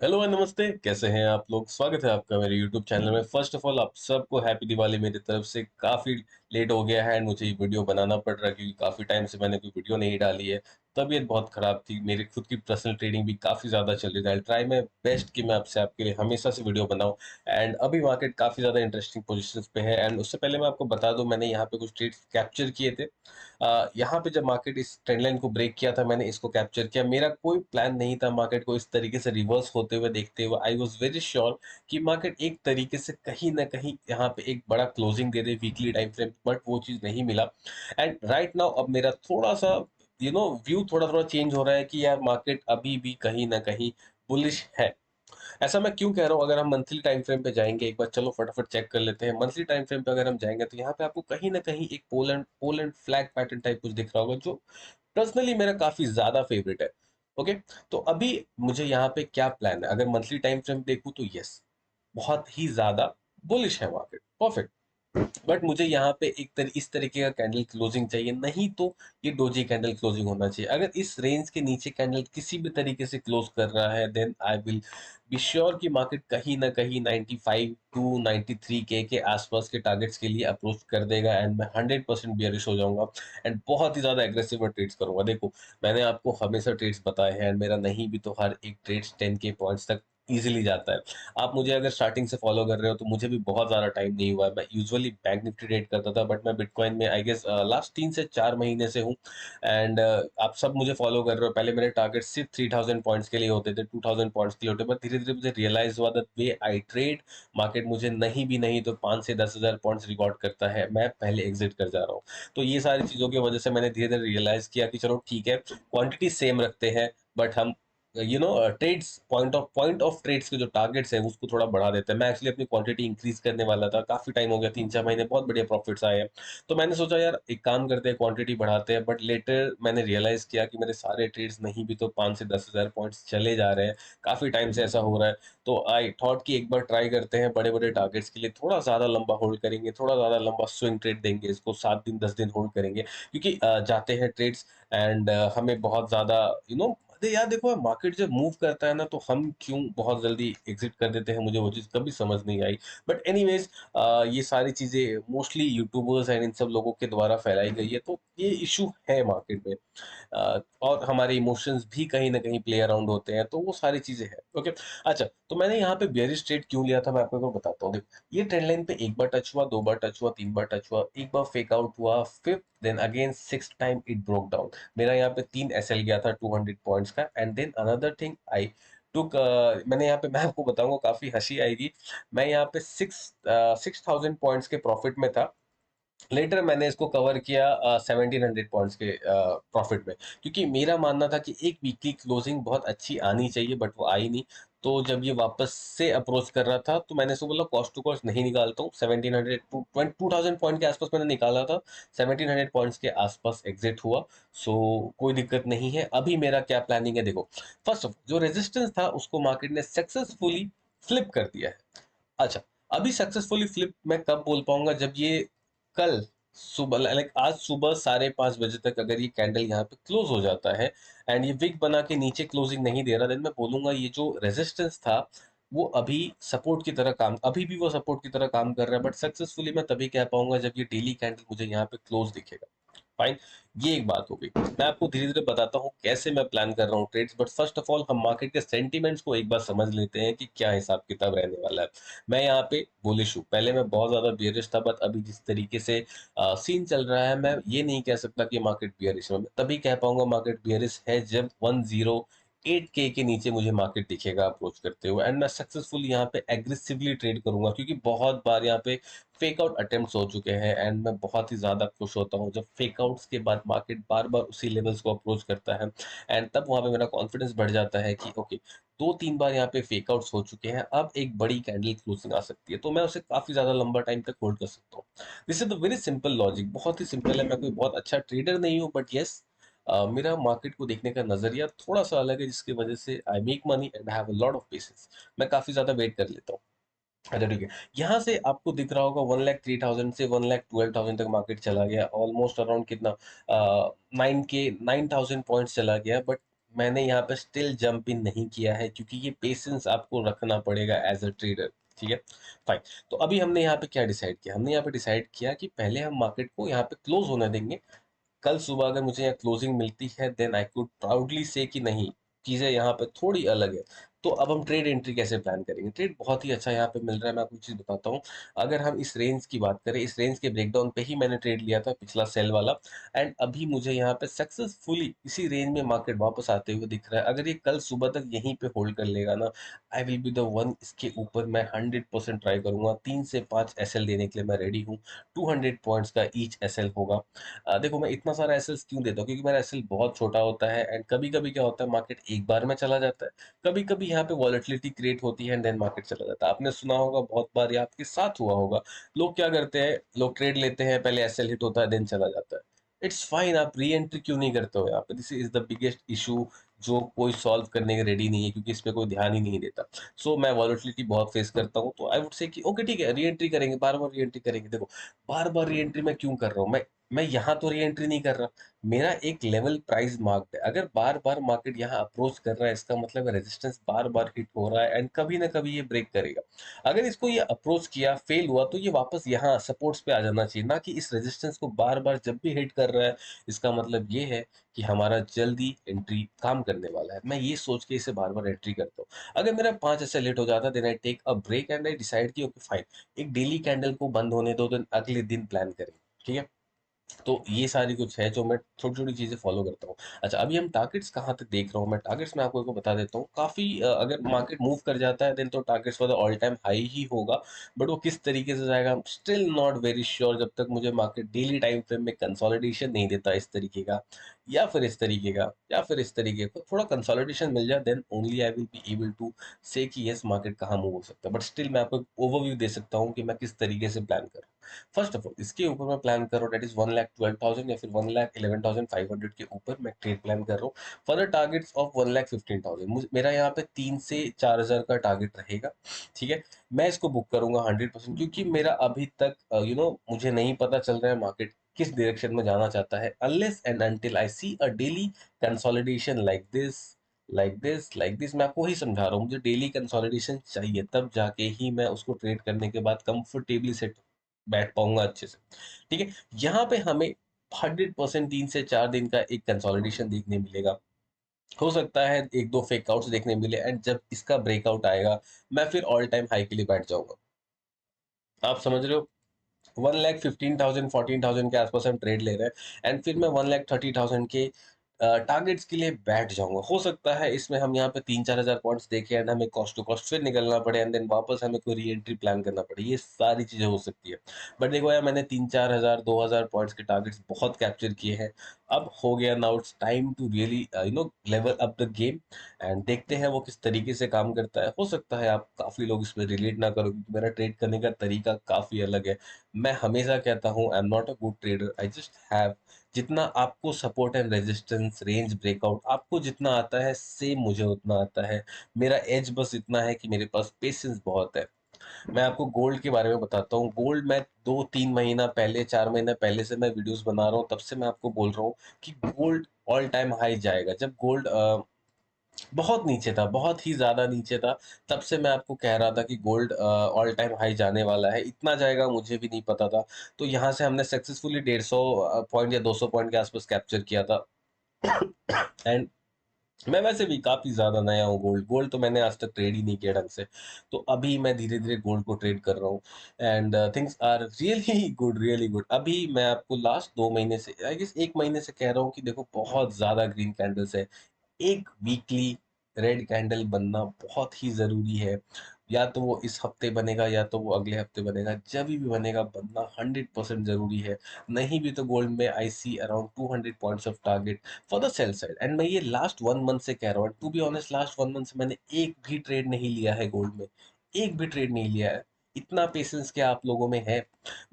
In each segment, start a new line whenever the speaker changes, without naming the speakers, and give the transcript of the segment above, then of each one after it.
Hello और नमस्ते, कैसे हैं आप लोग? स्वागत है आपका मेरे यूट्यूब चैनल में। फर्स्ट ऑफ ऑल आप सबको हैप्पी दिवाली मेरी तरफ से। काफ़ी लेट हो गया है एंड मुझे ये वीडियो बनाना पड़ रहा है क्योंकि काफ़ी टाइम से मैंने कोई वीडियो नहीं डाली है। तबीयत बहुत ख़राब थी, मेरी खुद की पर्सनल ट्रेडिंग भी काफ़ी ज़्यादा चल रही है। ट्राई मैं बेस्ट कि मैं आपसे आपके लिए हमेशा से वीडियो बनाऊँ। एंड अभी मार्केट काफ़ी ज़्यादा इंटरेस्टिंग पोजिशन पे है एंड उससे पहले मैं आपको बता दूँ, मैंने यहाँ पे कुछ ट्रेड्स कैप्चर किए थे। यहाँ पे जब मार्केट इस ट्रेंड लाइन को ब्रेक किया था, मैंने इसको कैप्चर किया। मेरा कोई प्लान नहीं था मार्केट को इस तरीके से रिवर्स होते हुए देखते हुए। आई वाज वेरी श्योर कि मार्केट एक तरीके से कहीं ना कहीं यहाँ पे एक बड़ा closing they they weekly time frame, but वो चीज़ नहीं मिला। एंड राइट नाउ अब मेरा थोड़ा सा व्यू थोड़ा थोड़ा चेंज हो रहा है कि यार मार्केट अभी भी कहीं ना कहीं बुलिश है। ऐसा मैं क्यों कह रहा हूँ? अगर हम मंथली टाइम फ्रेम पे जाएंगे, एक बार चलो फटाफट चेक कर लेते हैं। मंथली टाइम फ्रेम पे अगर हम जाएंगे तो यहाँ पे आपको कहीं ना कहीं एक Poland Poland flag pattern type कुछ दिख रहा होगा, जो पर्सनली मेरा काफी ज्यादा फेवरेट है। ओके, तो अभी मुझे यहाँ पे क्या प्लान है? अगर मंथली टाइम फ्रेम देखूँ तो यस, बहुत ही ज्यादा बुलिश है मार्केट, परफेक्ट। बट मुझे यहाँ पे इस तरीके का कैंडल क्लोजिंग चाहिए, नहीं तो ये डोजी कैंडल क्लोजिंग होना चाहिए। अगर इस रेंज के नीचे कैंडल किसी भी तरीके से क्लोज कर रहा है, then I will be sure कि मार्केट कहीं ना कहीं 95 टू 93 के आसपास के टारगेट्स के लिए अप्रोच कर देगा एंड मैं 100% बियरिश हो जाऊंगा एंड बहुत ही ज्यादा एग्रेसिव में ट्रेड्स करूंगा। देखो, मैंने आपको हमेशा ट्रेड्स बताए हैं एंड मेरा नहीं भी तो हर एक ट्रेड्स 10 के पॉइंट्स तक इजीली जाता है। आप मुझे अगर स्टार्टिंग से फॉलो कर रहे हो तो मुझे भी बहुत ज़्यादा टाइम नहीं हुआ है। मैं यूजुअली बैंक निफ्टी ट्रेड करता था, बट मैं बिटकॉइन में आई गेस लास्ट 3 से 4 महीने से हूँ। एंड आप सब मुझे फॉलो कर रहे हो। पहले मेरे टारगेट सिर्फ 3000 पॉइंट्स के लिए होते थे, 2000 पॉइंट्स के लिए होते, बट धीरे धीरे मुझे रियलाइज हुआ that way I trade, market मुझे नहीं भी नहीं तो 5 से 10 हजार पॉइंट्स रिकॉर्ड करता है, मैं पहले एग्जिट कर जा रहा हूँ। तो ये सारी चीज़ों की वजह से मैंने धीरे धीरे रियलाइज किया कि चलो ठीक है, क्वांटिटी सेम रखते हैं, बट हम ट्रेड्स पॉइंट ऑफ ट्रेड्स के जो टारगेट्स हैं उसको थोड़ा बढ़ा देते हैं। मैं एक्चुअली अपनी क्वांटिटी इंक्रीज करने वाला था, काफी टाइम हो गया, 3 4 महीने बहुत बढ़िया प्रॉफिट्स आए हैं। तो मैंने सोचा यार एक काम करते हैं, क्वांटिटी बढ़ाते हैं। बट लेटर मैंने रियलाइज किया कि मेरे सारे ट्रेड्स नहीं भी तो 5 से 10 हजार पॉइंट्स चले जा रहे हैं, काफी टाइम से ऐसा हो रहा है। तो आई थॉट कि एक बार ट्राई करते हैं, बड़े बड़े टारगेट्स के लिए थोड़ा ज्यादा लंबा होल्ड करेंगे, थोड़ा ज्यादा लंबा स्विंग ट्रेड देंगे, इसको 7 दिन 10 दिन होल्ड करेंगे, क्योंकि जाते हैं ट्रेड्स एंड हमें बहुत ज्यादा अरे यार देखो, मार्केट जब मूव करता है ना तो हम क्यों बहुत जल्दी एग्जिट कर देते हैं, मुझे वो चीज़ कभी समझ नहीं आई। बट एनीवेज, ये सारी चीज़ें मोस्टली यूट्यूबर्स एंड इन सब लोगों के द्वारा फैलाई गई है, तो ये इशू है मार्केट में। और हमारे इमोशंस भी कहीं ना कहीं प्ले अराउंड होते हैं, तो वो सारी चीजें हैं। ओके, अच्छा, तो मैंने यहाँ पे बेयरिश ट्रेड क्यों लिया था मैं आपको एक बार बताता हूँ। देखो, ये ट्रेंड लाइन पे एक बार टच हुआ, 2 बार टच हुआ, 3 बार टच हुआ, एक बार फेक आउट हुआ, fifth then again six time it broke down. मेरा यहाँ पे 3 SL गया था 200 पॉइंट्स का। And then another thing I took, मैंने यहाँ पे, मैं आपको बताऊंगा, काफी हंसी आएगी। मैं यहाँ पे 6000 पॉइंट्स के प्रॉफिट में था। लेटर मैंने इसको कवर किया 1700 पॉइंट्स के प्रॉफिट में, क्योंकि मेरा मानना था कि एक वीकली क्लोजिंग बहुत अच्छी आनी चाहिए, बट वो आई नहीं। तो जब ये वापस से अप्रोच कर रहा था तो मैंने इसको बोला कॉस्ट टू कॉस्ट नहीं निकालता हूँ। 1700 2000 पॉइंट के आसपास मैंने निकाला था, 1700 पॉइंट्स के आसपास एग्जिट हुआ। सो कोई दिक्कत नहीं है। अभी मेरा क्या प्लानिंग है, देखो, फर्स्ट ऑफ जो रेजिस्टेंस था उसको मार्केट ने सक्सेसफुली फ्लिप कर दिया है। अच्छा, अभी सक्सेसफुली फ्लिप मैं कब बोल पाऊंगा? जब ये कल सुबह, लाइक आज सुबह 5:30 बजे तक अगर ये कैंडल यहाँ पे क्लोज हो जाता है एंड ये विक बना के नीचे क्लोजिंग नहीं दे रहा, देन मैं बोलूंगा ये जो रेजिस्टेंस था वो अभी सपोर्ट की तरह काम, अभी भी वो सपोर्ट की तरह काम कर रहा है। बट सक्सेसफुली मैं तभी कह पाऊंगा जब ये डेली कैंडल मुझे यहाँ पे क्लोज दिखेगा। फाइन, ये एक बात हो गई। मैं आपको धीरे धीरे बताता हूँ कैसे मैं प्लान कर रहा हूँ trades, but first of all हम मार्केट के सेंटीमेंट्स को एक बार समझ लेते हैं कि क्या हिसाब किताब रहने वाला है। मैं यहाँ पे बुलिश हूँ, पहले मैं बहुत ज्यादा बियरिश था, बट अभी जिस तरीके से सीन चल रहा है, मैं ये नहीं कह सकता कि मार्केट बियरिश है। मैं तभी कह पाऊंगा मार्केट बियरिश है जब 108 के नीचे मुझे मार्केट दिखेगा अप्रोच करते हुए, एंड मैं सक्सेसफुली यहाँ पे एग्रेसिवली ट्रेड करूंगा, क्योंकि बहुत बार यहाँ पे फेक आउट अटेम्प्ट्स हो चुके हैं। एंड मैं बहुत ही ज्यादा खुश होता हूँ जब फेक आउट्स के बाद मार्केट बार बार उसी लेवल्स को अप्रोच करता है। एंड तब वहां पे मेरा कॉन्फिडेंस बढ़ जाता है कि ओके, 2 3 बार यहाँ पे फेक आउट्स हो चुके हैं, अब एक बड़ी कैंडल क्लोजिंग आ सकती है, तो मैं उसे काफी ज्यादा लंबा टाइम तक होल्ड कर सकता हूँ। This is the very simple logic, बहुत ही सिंपल है। मैं कोई बहुत अच्छा ट्रेडर नहीं हूँ, बट यस, मेरा मार्केट को देखने का नजरिया थोड़ा सा अलग है, जिसकी वजह से I make money and have a lot of patience. मैं काफी ज्यादा वेट कर लेता हूँ। अच्छा ठीक है, यहाँ से आपको दिख रहा होगा 1,03,000 से 1,12,000 तक मार्केट चला गया, ऑलमोस्ट अराउंड कितना, 9 के 9,000 पॉइंट्स चला गया। बट मैंने यहाँ पे स्टिल जंप इन नहीं किया है, क्योंकि ये पेशेंस आपको रखना पड़ेगा एज अ ट्रेडर। ठीक है, फाइन। तो अभी हमने यहाँ पे क्या डिसाइड किया, हमने यहाँ पे डिसाइड किया कि पहले हम मार्केट को यहाँ पे क्लोज होने देंगे। कल सुबह अगर मुझे यहाँ क्लोजिंग मिलती है, देन आई कुड प्राउडली से कि नहीं, चीज़ें यहाँ पे थोड़ी अलग है। तो अब हम ट्रेड एंट्री कैसे प्लान करेंगे? ट्रेड बहुत ही अच्छा यहाँ पे मिल रहा है, मैं आपको एक चीज़ बताता हूँ। अगर हम इस रेंज की बात करें, इस रेंज के ब्रेकडाउन पे ही मैंने ट्रेड लिया था पिछला सेल वाला, एंड अभी मुझे यहाँ पे सक्सेसफुली इसी रेंज में मार्केट वापस आते हुए दिख रहा है। अगर ये कल सुबह तक यहीं पे होल्ड कर लेगा ना, आई विल बी द वन, इसके ऊपर मैं 100% ट्राई करूंगा। 3 से 5 एसएल देने के लिए मैं रेडी हूँ। 200 पॉइंट्स का ईच एसएल होगा। देखो, मैं इतना सारा एसएल क्यों देता हूँ, क्योंकि मेरा एसएल बहुत छोटा होता है, एंड कभी कभी क्या होता है, मार्केट एक बार में चला जाता है। कभी कभी यहाँ पे वॉलेटिलिटी क्रिएट होती है एंड देन मार्केट चला जाता है। आपने सुना होगा, बहुत बार ये आपके साथ हुआ होगा। लोग क्या करते हैं, लोग ट्रेड लेते हैं, पहले एसएल हिट होता है, देन चला जाता है। इट्स फाइन, आप री एंट्री क्यों नहीं करते हो यहाँ पे? This is the biggest issue जो कोई सॉल्व करने के रेडी नहीं है, क्योंकि इस पे कोई ध्यान ही नहीं देता। सो मैं वॉलेटिलिटी बहुत फेस करता हूँ, तो आई वुड से कि ओके ठीक है, री एंट्री करेंगे, बार बार री एंट्री करेंगे। देखो, बार बार री एंट्री मैं क्यों कर रहा हूँ? मैं यहाँ तो री एंट्री नहीं कर रहा। मेरा एक लेवल प्राइस मार्क्ड है। अगर बार बार मार्केट यहाँ अप्रोच कर रहा है, इसका मतलब रेजिस्टेंस बार बार हिट हो रहा है, एंड कभी ना कभी ये ब्रेक करेगा। अगर इसको ये अप्रोच किया, फेल हुआ, तो ये वापस यहाँ सपोर्ट्स पे आ जाना चाहिए, ना कि इस रेजिस्टेंस को बार बार जब भी हिट कर रहा है। इसका मतलब ये है कि हमारा जल्दी एंट्री काम करने वाला है। मैं ये सोच के इसे बार बार एंट्री करता हूँ। अगर मेरा 5 ऐसे लेट हो जाता, then I take a break and I decide कि ओके फाइन, एक डेली कैंडल को बंद होने दो, देन अगले दिन प्लान करें। ठीक है, तो ये सारी कुछ है जो मैं छोटी छोटी चीजें फॉलो करता हूँ। अच्छा, अभी हम टारगेट्स कहाँ तक देख रहा हूँ, मैं टारगेट्स में आपको एक बता देता हूँ। काफी अगर मार्केट मूव कर जाता है, देन तो targets for the all time high ही होगा। बट वो किस तरीके से जाएगा, स्टिल नॉट वेरी श्योर, जब तक मुझे मार्केट डेली टाइम फ्रेम में कंसोलिडेशन नहीं देता इस तरीके का, या फिर इस तरीके का, या फिर इस तरीके का। थोड़ा कंसोलिडेशन मिल जाए, then only I will be able to say कि यस, मार्केट कहाँ मूव हो सकता है। बट स्टिल मैं आपको ओवरव्यू दे सकता हूँ कि मैं किस तरीके से प्लान कर रहा हूँ। फर्स्ट ऑफ ऑल, इसके ऊपर मैं प्लान कर रहा हूँ, डेट इज 1,12,000 या फिर 1,11,500 के ऊपर मैं ट्रेड प्लान कर रहा हूँ। फॉर द टारगेट्स ऑफ 1,15,000, मेरा यहाँ पे 3 से 4 हजार का टारगेट रहेगा। ठीक है, मैं इसको बुक करूंगा 100%, क्योंकि मेरा अभी तक मुझे नहीं पता चल रहा है मार्केट किस डायरेक्शन में जाना चाहता है, unless and until I see a daily consolidation like this. मैं आपको वही समझा रहा हूँ, मुझे डेली कंसोलिडेशन चाहिए, तब जाके ही मैं उसको ट्रेड करने के बाद कंफर्टेबली सेट बैठ पाऊंगा अच्छे से। ठीक है, यहाँ पे हमें 100% 3 से 4 दिन का एक कंसोलिडेशन देखने मिलेगा। हो सकता है एक दो फेक आउट्स देखने मिले, एंड जब इसका ब्रेकआउट आएगा, मैं फिर ऑल टाइम हाई के लिए बैठ जाऊंगा। आप समझ रहे हो? 1,15,000 14,000 के आसपास हम ट्रेड ले रहे हैं, एंड फिर मैं 1,30,000 के टारगेट्स के लिए बैठ जाऊंगा। हो सकता है इसमें हम यहाँ पे 3-4 हजार पॉइंट्स देखें, एंड हमें कॉस्ट टू कॉस्ट फिर निकलना पड़े, एंड देन वापस हमें कोई री एंट्री प्लान करना पड़े। ये सारी चीजें हो सकती है। बट देखो यार, मैंने 3-4 हजार 2,000 पॉइंट्स के टारगेट्स बहुत कैप्चर किए हैं। अब हो गया, now it's time to really level up the game, and देखते हैं वो किस तरीके से काम करता है। हो सकता है आप काफी लोग इसमें रिलेट ना करो, क्योंकि मेरा ट्रेड करने का तरीका काफी अलग है। मैं हमेशा कहता हूँ, I am not a good trader, I just have, जितना आपको support and resistance range breakout आपको जितना आता है, सेम मुझे उतना आता है। मेरा एज बस इतना है कि मेरे पास पेशेंस बहुत है। मैं आपको गोल्ड के बारे में बताता हूँ। गोल्ड मैं 2-3 महीना पहले, 4 महीना पहले से मैं वीडियोस बना रहा हूँ, तब से मैं आपको बोल रहा हूँ कि गोल्ड ऑल टाइम हाई जाएगा। जब गोल्ड बहुत नीचे था, बहुत ही ज्यादा नीचे था, तब से मैं आपको कह रहा था कि गोल्ड ऑल टाइम हाई जाने वाला है। इतना जाएगा मुझे भी नहीं पता था। तो यहाँ से हमने सक्सेसफुली 150 पॉइंट या 200 पॉइंट के आसपास कैप्चर किया था। एंड मैं वैसे भी काफी ज्यादा नया हूँ। गोल्ड गोल्ड तो मैंने आज तक ट्रेड ही नहीं किया ढंग से। तो अभी मैं धीरे धीरे गोल्ड को ट्रेड कर रहा हूँ, and things are really good, really good. अभी मैं आपको लास्ट 2 महीने से, आई गेस 1 महीने से कह रहा हूँ कि देखो, बहुत ज्यादा ग्रीन कैंडल्स है। एक वीकली रेड कैंडल बनना बहुत ही जरूरी है। या तो वो इस हफ्ते बनेगा, या तो वो अगले हफ्ते बनेगा, जब भी बनेगा बनना 100% जरूरी है। नहीं भी तो गोल्ड में I see around 200 points of target for the sell side. And मैं ये लास्ट 1 मंथ से कह रहा हूँ, to be honest last 1 month से मैंने एक भी ट्रेड नहीं लिया है गोल्ड में। एक भी ट्रेड नहीं लिया है। इतना पेशेंस क्या आप लोगों में है?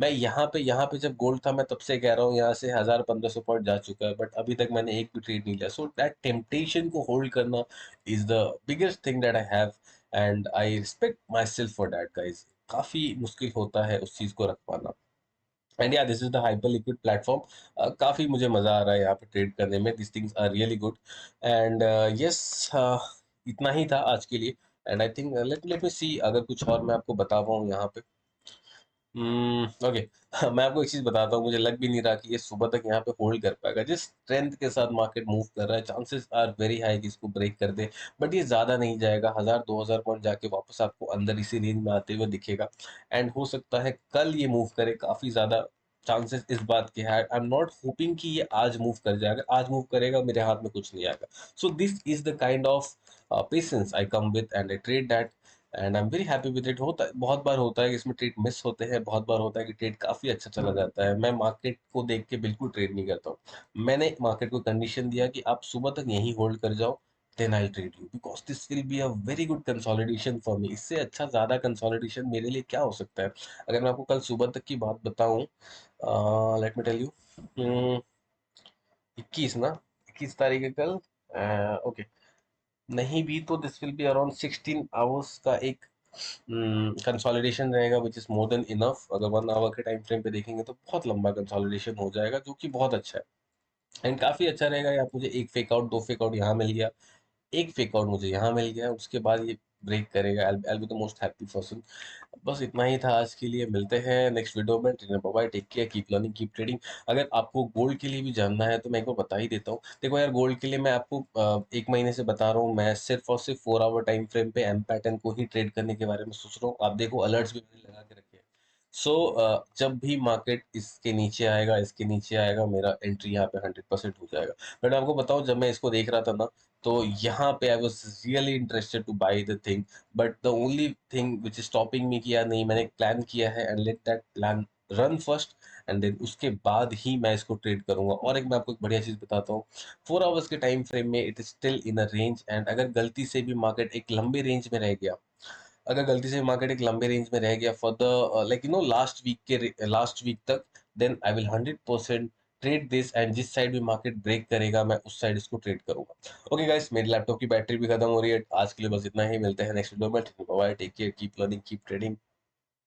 मैं यहाँ पे जब गोल्ड था, मैं तब से कह रहा हूँ, यहाँ से 1,000-1,500 पॉइंट जा चुका है, बट अभी तक मैंने एक भी ट्रेड नहीं लिया। सो दैट टेम्पटेशन को होल्ड करना is the biggest thing that I have, and I respect my self for that guys. काफी मुश्किल होता है उस चीज को रख पाना। एंड या this is the hyper liquid platform. काफी मुझे मजा आ रहा है यहाँ पे ट्रेड करने में, this things are really good. And yes, इतना ही था आज के लिए। And I think let let me see अगर कुछ और मैं आपको बता पाऊँ यहाँ पे। ओके। मैं आपको एक चीज बताता हूँ, मुझे लग भी नहीं रहा कि ये सुबह तक यहाँ पे होल्ड कर पाएगा। जिस स्ट्रेंथ के साथ मार्केट मूव कर रहा है, चांसेस आर वेरी हाई कि इसको ब्रेक कर दे। बट ये ज्यादा नहीं जाएगा, 1000 2000 पॉइंट जाके वापस आपको अंदर इसी रेंज में आते हुए दिखेगा। एंड हो सकता है कल ये मूव करे, काफी ज्यादा चांसेस इस बात के है। आई एम नॉट होपिंग कि ये आज मूव कर जाएगा, आज मूव करेगा मेरे हाथ में कुछ नहीं आएगा। So this is the kind of patience I come with and I trade that. And I am very happy with it. होता है, बहुत बार होता है कि इसमें ट्रेड मिस होते हैं, बहुत बार होता है कि ट्रेड काफी अच्छा चला जाता है। मैं मार्केट को देख के बिल्कुल ट्रेड नहीं करता हूँ। मैंने मार्केट को कंडीशन दिया कि आप सुबह तक यहीं होल्ड कर जाओ, then I trade you, because this will be a very good consolidation for me. इससे अच्छा ज्यादा कंसोलिडेशन मेरे लिए क्या हो सकता है। अगर मैं आपको कल सुबह तक की बात बताऊं, लेट मी टेल यू, 21 ना, 21 तारीख है कल। ओके, नहीं भी तो this will be around 16 hours का एक कंसोलिडेशन रहेगा, which is more than enough. अगर 1 आवर के टाइम फ्रेम पे देखेंगे तो बहुत लंबा कंसोलिडेशन हो जाएगा, जो कि बहुत अच्छा है। एंड काफी अच्छा रहेगा यार, मुझे एक फेक आउट, दो फेक आउट यहाँ मिल गया, एक फेक आउट मुझे यहाँ मिल गया, उसके बाद ये ब्रेक करेगा। I be the most happy person. बस इतना ही था आज के लिए, मिलते हैं नेक्स्ट वीडियो में। Bye, take care, keep learning, keep trading. अगर आपको गोल्ड के लिए भी जानना है तो मैं एक बार बता ही देता हूँ। देखो यार, गोल्ड के लिए मैं आपको 1 महीने से बता रहा हूँ, मैं सिर्फ और सिर्फ 4 आवर टाइम फ्रेम पे एम पैटर्न को ही ट्रेड करने के बारे में सोच रहा हूँ। आप देखो, अलर्ट्स भी मैंने लगा के रखे हैं। सो जब भी मार्केट इसके नीचे आएगा, इसके नीचे आएगा, मेरा एंट्री यहाँ पे 100% हो जाएगा। बट आपको बताऊं, जब मैं इसको देख रहा था ना, तो यहाँ पे I was really interested to buy the thing. But the only thing which is stopping me, किया नहीं, मैंने प्लान किया है and let that plan run first, and then उसके बाद ही मैं इसको ट्रेड करूंगा। और एक मैं आपको एक बढ़िया चीज बताता हूँ, 4 आवर्स के टाइम फ्रेम में it is still in a range. And अगर गलती से भी मार्केट एक लंबे रेंज में रह गया, अगर गलती से मार्केट एक लंबे रेंज में रह गया for the like last week के लास्ट वीक तक, then I will 100% trade this. And जिस साइड भी मार्केट ब्रेक करेगा, मैं उस साइड इसको ट्रेड करूंगा। ओके गाइस, मेरी लैपटॉप की बैटरी भी खत्म हो रही है। आज के लिए बस इतना ही, मिलते हैं नेक्स्ट वीडियो में। Bye, take care, keep learning, keep trading.